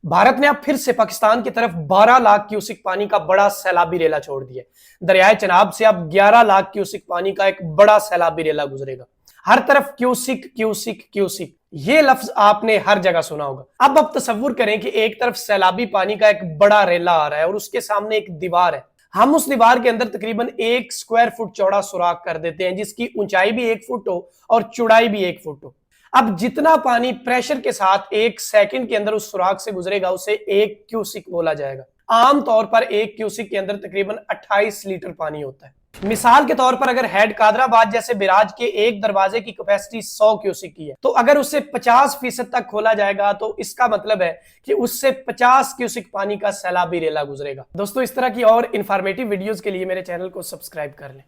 भारत ने अब फिर से पाकिस्तान की तरफ 12 लाख क्यूसिक पानी का बड़ा सैलाबी रेला छोड़ दिया। दरियाए चनाब से अब 11 लाख क्यूसिक पानी का एक बड़ा सैलाबी रेला गुजरेगा। हर तरफ क्यूसिक क्यूसिक क्यूसिक, ये लफ्ज आपने हर जगह सुना होगा। अब तसव्वुर करें कि एक तरफ सैलाबी पानी का एक बड़ा रेला आ रहा है और उसके सामने एक दीवार है। हम उस दीवार के अंदर तकरीबन 1 स्क्वायर फुट चौड़ा सुराख कर देते हैं, जिसकी ऊंचाई भी 1 फुट हो और चौड़ाई भी 1 फुट हो। अब जितना पानी प्रेशर के साथ 1 सेकंड के अंदर उस सुराख से गुजरेगा उसे 1 क्यूसिक बोला जाएगा। आमतौर पर 1 क्यूसिक के अंदर तकरीबन 28 लीटर पानी होता है। मिसाल के तौर पर अगर हेड कादराबाद जैसे बिराज के एक दरवाजे की कैपेसिटी 100 क्यूसिक की है, तो अगर उससे 50% तक खोला जाएगा तो इसका मतलब है कि उससे 50 क्यूसिक पानी का सैलाबी रेला गुजरेगा। दोस्तों, इस तरह की और इंफॉर्मेटिव वीडियोस के लिए मेरे चैनल को सब्सक्राइब कर लें।